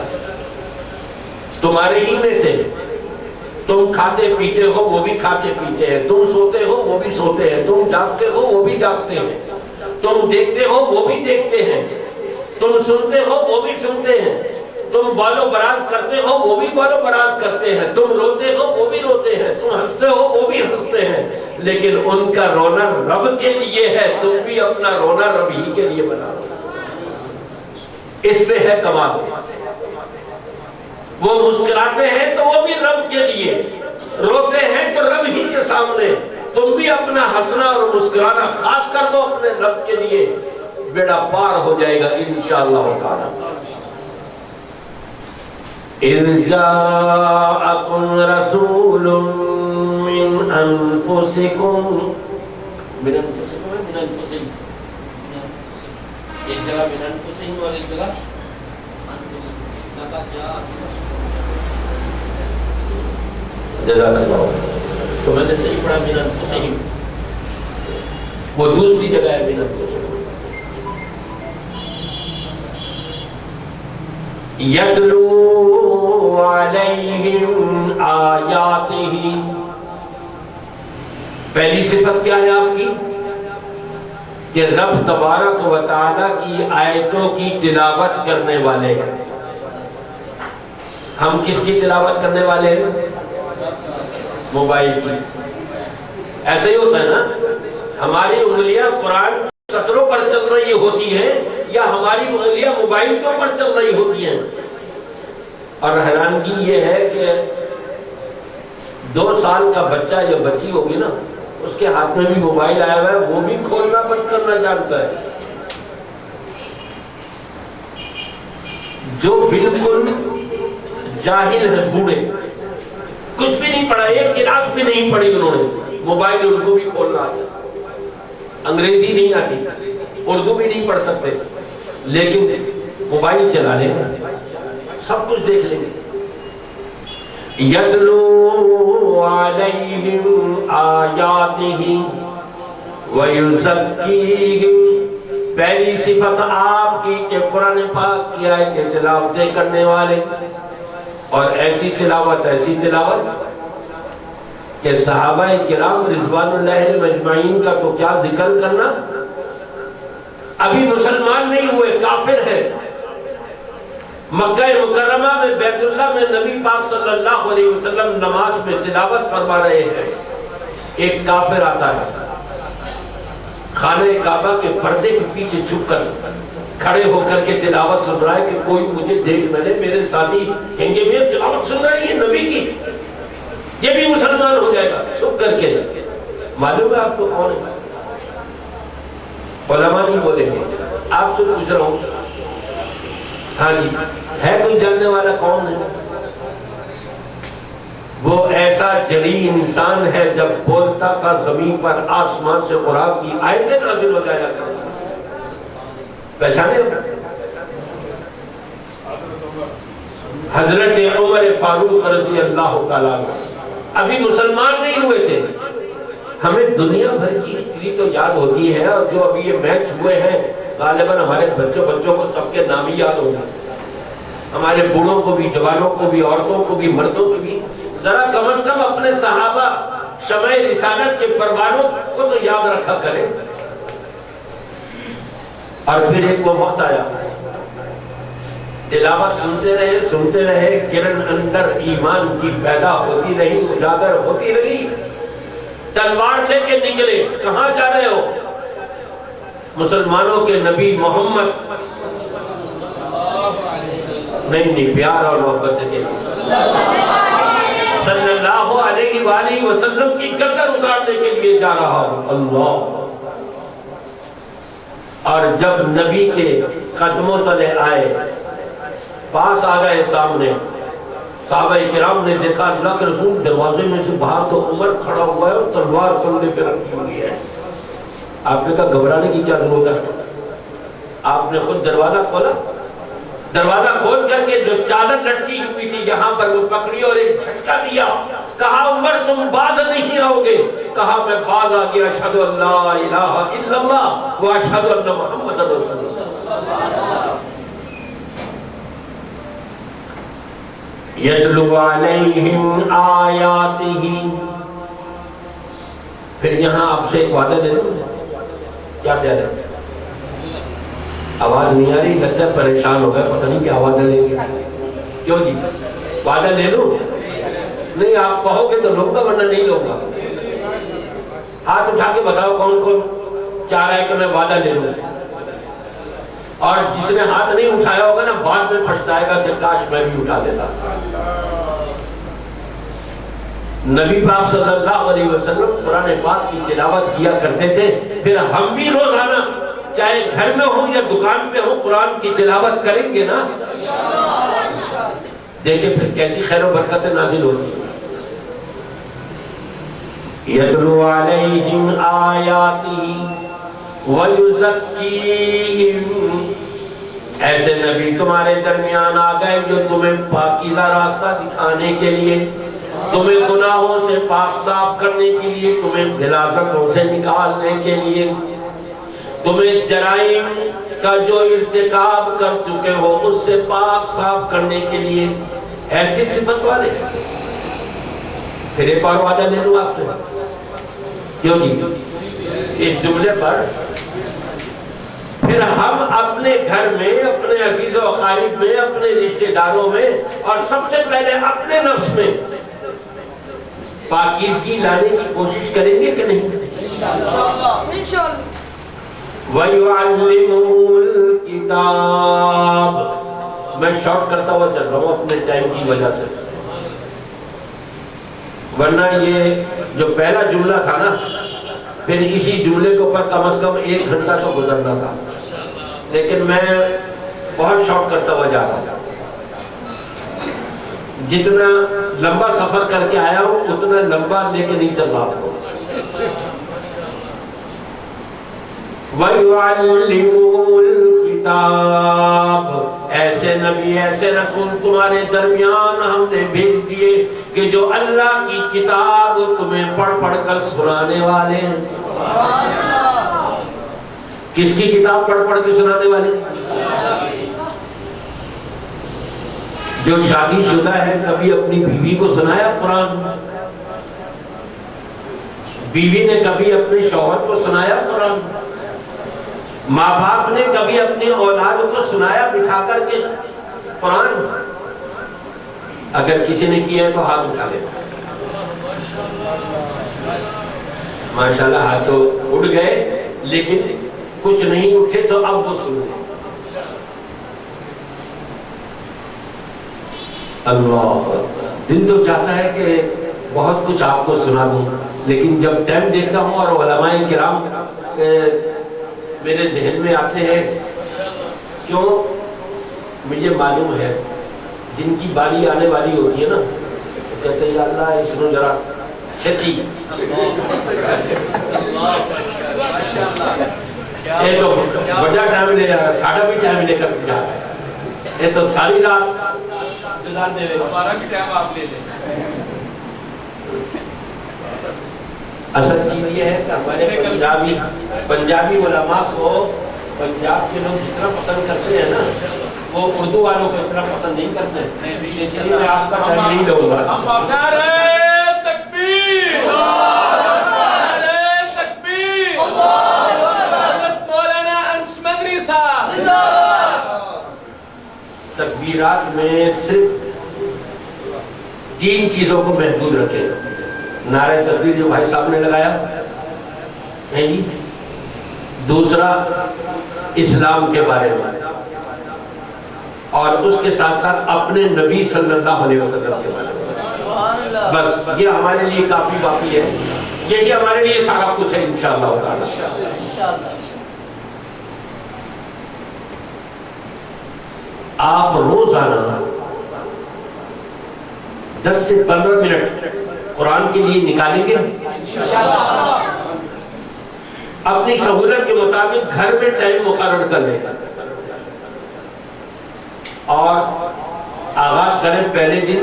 تمہارے ہی میں سے، تم کھاتے پیتے ہو وہ بھی کھاتے پیتے ہیں، تم سوتے ہو وہ بھی سوتے ہیں، تم جاگتے ہو وہ بھی جاگتے ہیں، تم دیکھتے ہو وہ بھی دیکھتے ہیں، تم سنتے ہو وہ بھی سنتے ہیں، تم بالو براز کرتے ہو وہ بھی بالو براز کرتے ہیں، تم روتے ہو وہ بھی روتے ہیں، تم ہنستے ہو وہ بھی ہنستے ہیں، لیکن ان کا رونا رب کے لیے ہے، تم بھی اپنا رونا رب ہی کے لیے بنا رہو۔ اس پہ ہے کمال۔ وہ مسکراتے ہیں تو وہ بھی رب کے لیے، روتے ہیں تو رب ہی کے سامنے، تم بھی اپنا ہنسنا اور مسکرانا خاص کر دو اپنے رب کے لیے، بیڑا پار ہو جائے گا انشاءاللہ تعالی۔ اِذْ جَاءَكُمْ رَسُولٌ مِّنْ أَنفُسِكُمْ، من انفسکم ہے، من انفسکم، ایک جگہ من انفسکم اور ایک جگہ جزاک اللہ، تو میں نے صحیح پڑھا من انفسکم، وہ دوسری جگہ ہے من انفسکم۔ یتلو علیہم آیاتہ، پہلی صفت کیا ہے آپ کی؟ کہ رب تبارک و تعالیٰ کی آیتوں کی تلاوت کرنے والے ہیں۔ ہم کس کی تلاوت کرنے والے ہیں؟ موبائل کی۔ ایسا ہی ہوتا ہے نا، ہماری انگلیاں قرآن سطروں پر چل رہی ہوتی ہیں یا ہماری انگلیاں موبائل کے اوپر چل رہی ہوتی ہیں، اور حیرانگی یہ ہے کہ 2 سال کا بچہ یا بچی ہوگی نا، اس کے ہاتھ میں بھی موبائل آیا ہوا ہے، وہ بھی کھولنا بند کرنا جانتا ہے۔ جو بالکل جاہل ہے، بوڑھے، کچھ بھی نہیں پڑھا، ایک کلاس بھی نہیں پڑھی انہوں نے، موبائل ان کو بھی کھولنا آتا، انگریزی نہیں آتی، اردو بھی نہیں پڑھ سکتے، لیکن موبائل چلا لیں گے، سب کچھ دیکھ لیں گے۔ یتلو علیہم آیاتہ ویزکیہم، پہلی صفت آپ کی کہ قرآن پاک کی آیتیں تلاوتیں کرنے والے، اور ایسی تلاوت کہ صحابہ کرام رضوان اللہ علیہم اجمعین کا تو کیا ذکر کرنا، ابھی مسلمان نہیں ہوئے، کافر ہے، مکہ مکرمہ میں بیت اللہ میں نبی پاک صلی اللہ علیہ وسلم نماز میں تلاوت فرما رہے ہیں، ایک کافر آتا ہے، خانہ کعبہ کے پردے کے پیچھے چھپ کر کھڑے ہو کر کے تلاوت سن رہا ہے کہ کوئی مجھے دیکھ نہ لے، میرے ساتھی کہیں گے میں تلاوت سن رہا ہے یہ نبی کی، یہ بھی مسلمان ہو جائے گا، چھپ کر کے۔ معلوم ہے آپ کو کون ہے؟ علماء نہیں بولیں گے، آپ سے پوچھ رہا ہوں، ہاں جی ہے کوئی جاننے والا کون ہے؟ وہ ایسا جلی انسان ہے، جب بولتا تھا زمین پر آسمان سے قرآن کی آیتیں نازل ہو جایا کرتی، پہچانے ہو؟ حضرت عمر فاروق رضی اللہ تعالیٰ عنہ ابھی مسلمان نہیں ہوئے تھے۔ ہمیں دنیا بھر کی ہسٹری تو یاد ہوتی ہے، اور جو ابھی یہ میچ ہوئے ہیں غالباً ہمارے بچوں کو سب کے نام ہی یاد ہوگا، ہمارے بوڑھوں کو بھی، جوانوں کو بھی، عورتوں کو بھی، مردوں کو بھی، ذرا کم از کم اپنے صحابہ شمع رسالت کے پروانوں کو تو یاد رکھا کریں۔ اور پھر ایک وہ وقت آیا، تلاوت سنتے رہے، کرن اندر ایمان کی پیدا ہوتی رہی، اجاگر ہوتی رہی، تلوار لے کے نکلے، کہاں جا رہے ہو؟ مسلمانوں کے نبی محمد نہیں پیار اور محبت سے کہتے صلی اللہ علیہ وآلہ وسلم کی گردن اتارنے کے لیے جا رہا ہوں، اللہ۔ اور جب نبی کے قدموں تلے آئے، پاس آ گئے سامنے، صحابہ کرام نے دیکھا اللہ کے رسول دروازے میں سے باہر تو عمر کھڑا ہوا ہے اور تلوار کندھے پہ رکھی ہوئی ہے۔ آپ نے کہا گھبرانے کی کیا ضرورت ہے؟ آپ نے خود دروازہ کھولا، دروازہ کھول کر کے جو چادر لٹکی ہوئی تھی یہاں پر وہ پکڑی اور ایک جھٹکا دیا، کہا عمر تم باز نہیں آؤ گے؟ کہا میں باز آ گیا، اشہد ان لا الہ الا اللہ و اشہد ان محمد رسول اللہ۔ یتلو علیہم آیاتہ، پھر یہاں آپ سے ایک وعدہ لے لوں، کیا خیال ہے؟ آواز نہیں آ رہی، لگتا ہے پریشان ہو گئے، پتہ نہیں کیا وعدہ لیں گے، کیوں جی وعدہ لے لوں؟ نہیں آپ کہو گے تو لوں گا، ورنہ نہیں لوں گا۔ ہاتھ اٹھا کے بتاؤ کون کون چاہ رہا ہے کہ میں وعدہ لے لوں، اور جس نے ہاتھ نہیں اٹھایا ہوگا نا بعد میں پچھتائے گا کہ کاش میں بھی اٹھا دیتا۔ نبی پاک صلی اللہ علیہ وسلم قرآن پاک کی تلاوت کیا کرتے تھے، پھر ہم بھی روزانہ چاہے گھر میں ہوں یا دکان پہ ہوں قرآن کی تلاوت کریں گے نا، دیکھیں پھر کیسی خیر و برکتیں نازل ہوتی ہیں۔ یتلو علیہم آیاتہ وَيُزَكِّيهِمْ، ایسے نبی تمہارے درمیان آ گئے جو تمہیں پاکیزہ راستہ دکھانے کے لیے، تمہیں گناہوں سے پاک صاف کرنے کے لیے، تمہیں غلاظتوں سے نکالنے کے لیے، تمہیں جرائم کا جو ارتکاب کر چکے ہو اس سے پاک صاف کرنے کے لیے، ایسی صفت والے۔ پھر ایک اور وعدہ لے لوں آپ سے، کیوں جی اس جملے پر پھر ہم اپنے گھر میں، اپنے عزیز و اقارب میں، اپنے رشتہ داروں میں، اور سب سے پہلے اپنے نفس میں پاکیزگی لانے کی کوشش کریں گے کہ نہیں؟ انشاءاللہ۔ وَيُعَلِّمُهُ الْكِتَابِ، میں شارٹ کرتا ہوا چل رہا ہوں اپنے ٹائم کی وجہ سے، ورنہ یہ جو پہلا جملہ تھا نا، پھر اسی جملے کے اوپر کم از کم 1 گھنٹہ تو گزرنا تھا، لیکن میں بہت شارٹ کرتا ہوا جا رہا ہوں۔ جتنا لمبا سفر کر کے آیا ہوں اتنا لمبا لے کے نہیں چل رہا ہوں. وَيُعَلِّمُهُمُ الْكِتَابَ، ایسے نبی ایسے رسول تمہارے درمیان ہم نے بھیج دیے کہ جو اللہ کی کتاب تمہیں پڑھ پڑھ کر سنانے والے ہیں. کس کی کتاب پڑھ پڑھ کے سنانے والے؟ جو شادی شدہ ہے کبھی اپنی بیوی کو سنایا قرآن؟ بیوی نے کبھی اپنے شوہر کو سنایا قرآن؟ ماں باپ نے کبھی اپنی اولاد کو سنایا بٹھا کر کے قرآن؟ اگر کسی نے کیا ہے تو ہاتھ اٹھا لے. ماشاءاللہ ہاتھ تو اٹھ گئے لیکن کچھ نہیں اٹھے تو اب وہ سن لیں. اللہ دل تو چاہتا ہے کہ بہت کچھ آپ کو سنا دوں لیکن جب ٹائم دیکھتا ہوں اور علماء کرام میرے ذہن میں آتے ہیں کیوں مجھے معلوم ہے جن کی باری آنے والی ہوتی ہے نا کہتے ہیں یا اللہ اس نے ذرا چھتی یہ تو بڑا ٹائم لے جا رہا ہے ساڑھا بھی ٹائم لے کر جا رہا ہے یہ تو ساری رات گزار دے رہے ہمارا بھی ٹائم آپ لے لیں. اصل چیز یہ ہے کہ ہمارے پنجابی علماء کو پنجاب کے لوگ جتنا پسند کرتے ہیں نا وہ اردو والوں کو اتنا پسند نہیں کرتے ہیں. اس لیے میں آپ کا ٹائم نہیں لوں گا. نعرہ تکبیر، نعرہ تکبیر، حضرت مولانا انس مدنی صاحب. تکبیرات میں صرف 3 چیزوں کو محدود رکھیں. نعرہ تکبیر جو بھائی صاحب نے لگایا ہے جی، دوسرا اسلام کے بارے میں اور اس کے ساتھ ساتھ اپنے نبی صلی اللہ علیہ وسلم کے بارے میں. بس یہ ہمارے لیے کافی باقی ہے. یہی ہمارے لیے سارا کچھ ہے انشاءاللہ تعالی. آپ روزانہ 10 سے 15 منٹ قرآن کے لیے نکالیں گے. اپنی سہولت کے مطابق گھر میں ٹائم مقرر کر لیں اور آغاز کریں. پہلے دن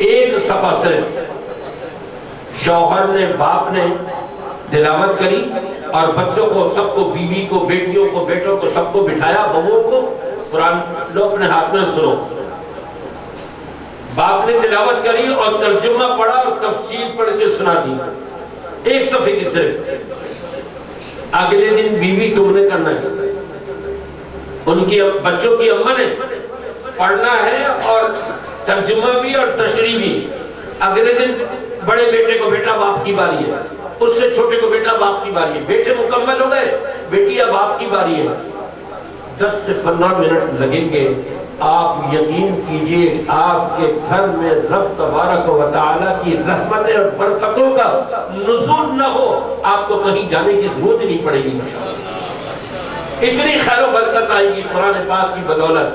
ایک صفحہ صرف شوہر نے باپ نے تلاوت کری اور بچوں کو سب کو بیوی کو بیٹیوں کو بیٹوں کو سب کو بٹھایا بہوؤں کو قرآن لو اپنے ہاتھ میں سنو. باپ نے تلاوت کری اور ترجمہ پڑھا اور تفسیر پڑھ کے سنا دی ایک صفحے کی صرف. اگلے دن بیوی تم نے کرنا ہے. ان کی بچوں کی اماں نے پڑھنا ہے اور ترجمہ بھی اور تشریح بھی. اگلے دن بڑے بیٹے کو بیٹا باپ کی باری ہے, اس سے چھوٹے کو بیٹا باپ کی باری ہے. بیٹے مکمل ہو گئے, بیٹی اب باپ کی باری ہے. 10 سے 15 منٹ لگیں گے. آپ یقین کیجئے آپ کے گھر میں رب تبارک و تعالی کی رحمتیں اور برکتوں کا نزول نہ ہو, آپ کو کہیں جانے کی ضرورت نہیں پڑے گی. اتنی خیر و برکت آئے گی قرآن پاک کی بدولت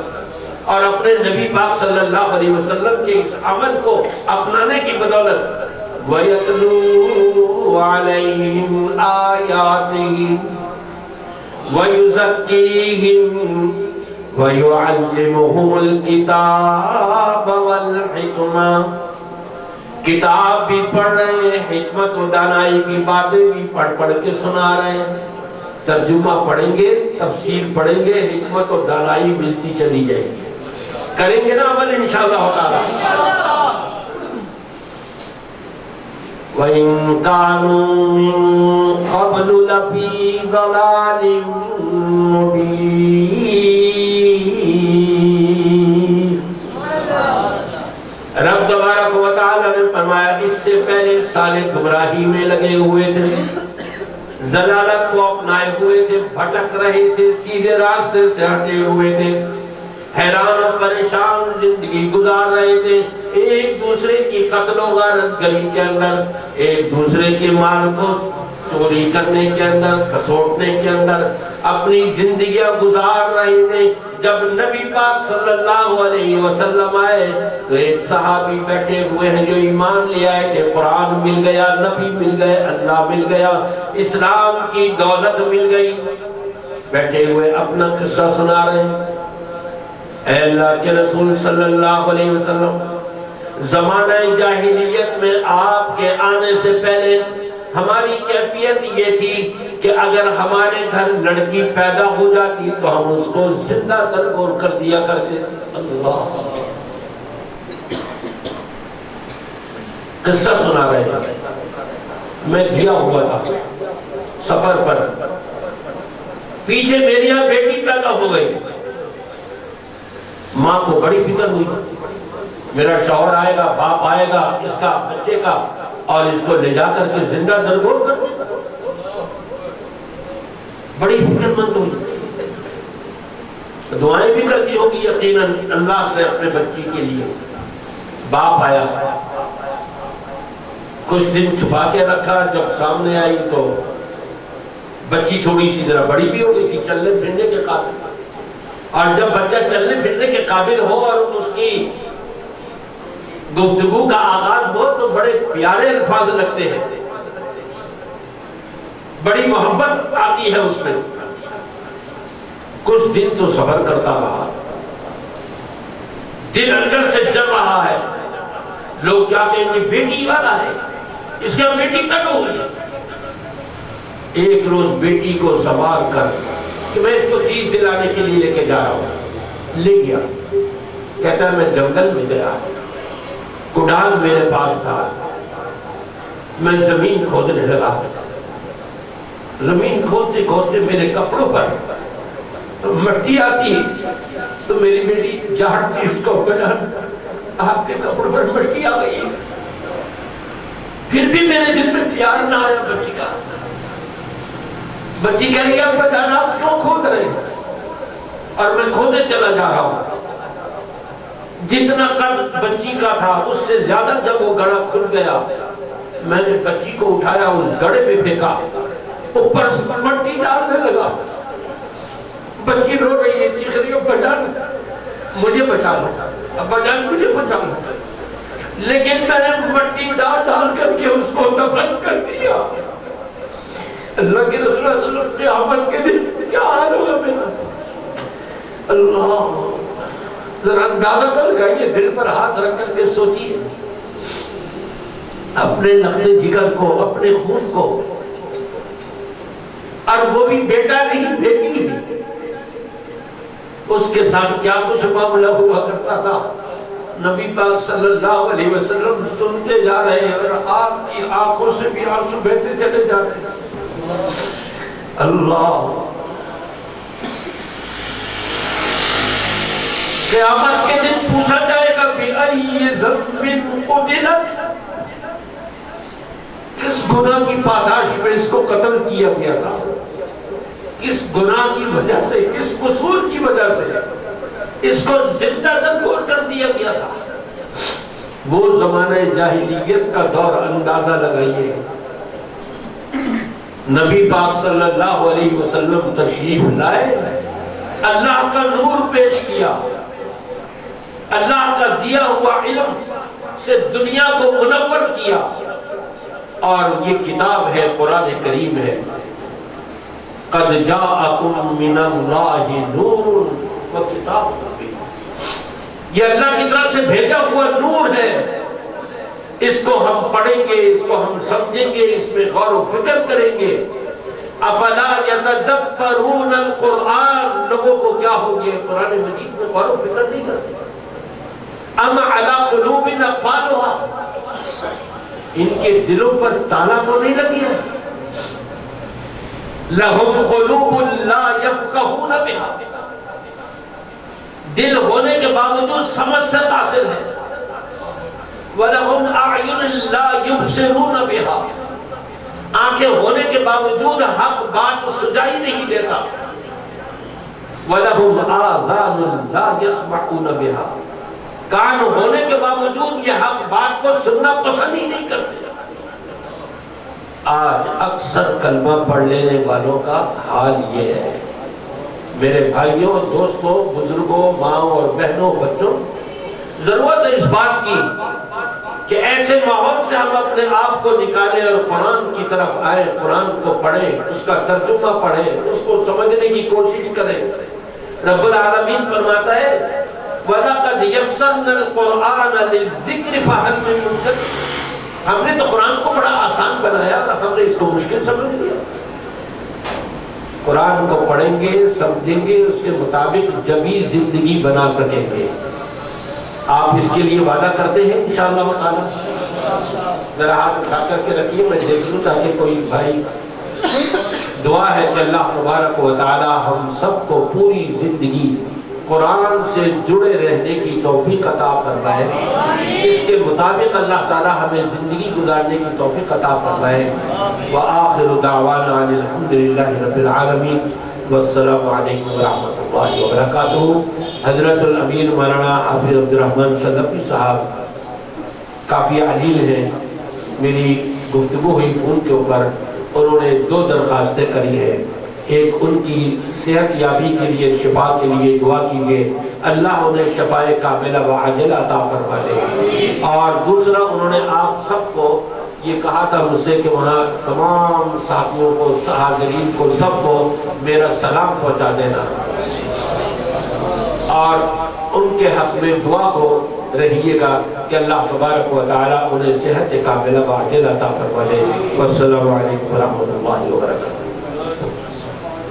اور اپنے نبی پاک صلی اللہ علیہ وسلم کے اس عمل کو اپنانے کی بدولت. وَيَتْلُو عَلَيْهِمْ آيَاتِهِ وَيُزَكِّيهِمْ وَيُعَلِّمُهُمُ الْكِتَابَ وَالْحِكْمَةَ. کتاب بھی پڑھ رہے ہیں, حکمت و دانائی کی باتیں بھی پڑھ پڑھ کے سنا رہے ہیں. ترجمہ پڑھیں گے, تفسیر پڑھیں گے, حکمت اور دانائی ملتی چلی جائے گی. کریں گے نا عمل انشاءاللہ تعالی. وَإِن كَانُوا مِن قَبْلُ لَفِي ضَلَالٍ مُبِينٍ. رب تبارک و تعالی نے فرمایا اس سے پہلے سالے گمراہی میں لگے ہوئے تھے, ضلالت کو اپنائے ہوئے تھے, بھٹک رہے تھے, سیدھے راستے سے ہٹے ہوئے تھے, حیران اور پریشان زندگی گزار رہے تھے. ایک دوسرے کی قتل و غارت گلی کے اندر, ایک دوسرے کے مال کو چوری کرنے کے اندر، کسوٹنے کے اندر اپنی زندگیاں گزار رہے تھے۔ جب نبی پاک صلی اللہ علیہ وسلم آئے تو ایک صحابی بیٹھے ہوئے ہیں جو ایمان لے آئے کہ قرآن مل گیا، نبی مل گئے، اللہ مل گیا، اسلام کی دولت مل گئی، بیٹھے ہوئے اپنا قصہ سنا رہے ہیں۔ اے اللہ کے رسول صلی اللہ علیہ وسلم، زمانہ جاہلیت میں آپ کے آنے سے پہلے ہماری کیفیت یہ تھی کہ اگر ہمارے گھر لڑکی پیدا ہو جاتی تو ہم اس کو زندہ درگور کر دیا کرتے تھے۔ اللہ قصہ سنا رہے ہیں۔ میں گیا ہوا تھا سفر پر، پیچھے میری یہاں بیٹی پیدا ہو گئی، ماں کو بڑی فکر ہوئی، میرا شوہر آئے گا، باپ آئے گا اس کا بچے کا، اور اس کو لے جا کر کے زندہ درگور کر دے، بڑی فکر مند ہوئی، دعائیں بھی کرتی ہوگی یقیناً اللہ سے اپنے بچی کے لیے۔ باپ آیا، کچھ دن چھپا کے رکھا، جب سامنے آئی تو بچی تھوڑی سی ذرا بڑی بھی ہو گئی تھی، چلنے پھرنے کے قابل، اور جب بچہ چلنے پھرنے کے قابل ہو اور اس کی گفتگو کا آغاز ہو تو بڑے پیارے الفاظ لگتے ہیں، بڑی محبت آتی ہے اس میں۔ کچھ دن تو صبر کرتا رہا، دل اندر سے جل رہا ہے، لوگ کیا کہیں گے بیٹی والا ہے، اس کا بیٹی پیدا ہوئی۔ ایک روز بیٹی کو سوار کر کہ میں اس کو چیز دلانے کے لیے لے کے جا رہا ہوں، لے گیا، کہتا ہے میں جنگل میں گیا، کڈال میرے پاس تھا، میں زمین کھودنے لگا، زمین کھودتے کھودتے میرے کپڑوں پر مٹی آتی تو میری بیٹی جھاڑتی اس کو، آپ کے کپڑوں پر مٹی آ گئی، پھر بھی میرے دل میں پیار نہ آیا بچی کا۔ بچی کہہ رہی ہے ابا جان آپ کیوں کھود رہے ہیں؟ اور میں کھودے چلا جا رہا ہوں۔ جتنا قد بچی کا تھا اس سے زیادہ جب وہ گڑھا کھل گیا، میں نے بچی کو اٹھایا، اس گڑھے پہ پھینکا، اوپر سے مٹی ڈالنے لگا، بچی رو رہی ہے، چیخ رہی ہے ابا جان مجھے بچا لو، ابا جان مجھے بچا لو، لیکن میں نے مٹی ڈال ڈال کر کے اس کو دفن کر دیا۔ اللہ کے رسول صلی اللہ علیہ وسلم قیامت کے دن کیا حال ہوگا میرا؟ اللہ ذرا اندازہ کر لگائیے، دل پر ہاتھ رکھ کر کے سوچیے، اپنے لخت جگر کو، اپنے خون کو، اور وہ بھی بیٹا نہیں بیٹی بھی، اس کے ساتھ کیا کچھ معاملہ ہوا کرتا تھا۔ نبی پاک صلی اللہ علیہ وسلم سنتے جا رہے ہیں اور آپ کی آنکھوں سے بھی آنسو بہتے چلے جا رہے ہیں۔ اللہ قیامت کے دن پوچھا جائے گا بِأَيِّ ذَنبٍ قُتِلَتْ، کس گناہ کی پاداش میں اس کو قتل کیا گیا تھا، کس گناہ کی وجہ سے، کس قصور کی وجہ سے اس کو زندہ درگور کر دیا گیا تھا۔ وہ زمانہ جاہلیت کا دور اندازہ لگائیے، نبی پاک صلی اللہ علیہ وسلم تشریف لائے، اللہ کا نور پیش کیا، اللہ کا دیا ہوا علم سے دنیا کو منور کیا، اور یہ کتاب ہے، قرآن کریم ہے، قد جاءکم من اللہ نور و کتاب مبین، یہ اللہ کی طرف سے بھیجا ہوا نور ہے، اس کو ہم پڑھیں گے، اس کو ہم سمجھیں گے، اس میں غور و فکر کریں گے۔ افلا یتدبرون القرآن، لوگوں کو کیا ہو گیا قرآن مجید میں غور و فکر نہیں کرتے۔ ام علی قلوب اقفالها، ان کے دلوں پر تالا تو نہیں لگی ہے۔ لہم قلوب لا یفقہون بها، دل ہونے کے باوجود سمجھ سے قاصر ہے۔ وَلَهُمْ أَعْيُنٌ لَا يُبْصِرُونَ بِهَا، آنکھیں ہونے کے باوجود حق بات سجائی نہیں دیتا۔ وَلَهُمْ آذَانٌ لَا يَسْمَعُونَ بِهَا، کان ہونے کے باوجود یہ حق بات کو سننا پسند ہی نہیں کرتے۔ آج اکثر کلمہ پڑھ لینے والوں کا حال یہ ہے۔ میرے بھائیوں، دوستوں، بزرگوں، ماں اور بہنوں، بچوں، ضرورت ہے اس بات کی کہ ایسے ماحول سے ہم اپنے آپ کو نکالیں اور قرآن کی طرف آئیں، قرآن کو پڑھیں، اس کا ترجمہ پڑھیں، اس کو سمجھنے کی کوشش کریں۔ رب العالمین فرماتا ہے وَلَقَدْ يَسَّرْنَا الْقُرْآنَ لِلذِّكْرِ فَهَلْ مِن مُدَّكِرٍ۔ ہم نے تو قرآن کو بڑا آسان بنایا اور ہم نے اس کو مشکل سمجھ لیا۔ قرآن کو پڑھیں گے، سمجھیں گے، اس کے مطابق جبھی زندگی بنا سکیں گے۔ آپ اس کے لیے وعدہ کرتے ہیں انشاءاللہ تعالی؟ ذرا ہاتھ اٹھا کر کے رکھیے، میں دیکھ لوں تاکہ کوئی بھائی۔ دعا ہے کہ اللہ تبارک و تعالی ہم سب کو پوری زندگی قرآن سے جڑے رہنے کی توفیق عطا فرمائے، اس کے مطابق اللہ تعالی ہمیں زندگی گزارنے کی توفیق عطا فرمائے۔ وآخر دعوانا ان الحمدللہ رب العالمین، والسلام علیکم ورحمۃ اللہ وبرکاتہ۔ حضرت الامیر مولانا حافظ عبدالرحمن صدفی صاحب کافی علیل ہیں، میری گفتگو ہوئی فون کے اوپر، انہوں نے 2 درخواستیں کری ہیں۔ ایک ان کی صحت یابی کے لیے، شفا کے لیے دعا کیجئے، اللہ انہیں شفائے کاملہ و عاجلہ عطا فرما دے، اور دوسرا انہوں نے آپ سب کو یہ کہا تھا مجھ سے کہ وہاں تمام ساتھیوں کو، حاضرین کو، سب کو میرا سلام پہنچا دینا، اور ان کے حق میں دعا کو رہیے گا کہ اللہ تبارک و تعالی انہیں صحت کاملہ و عاجلہ عطا فرما دے۔ والسلام علیکم ورحمۃ اللہ وبرکاتہ۔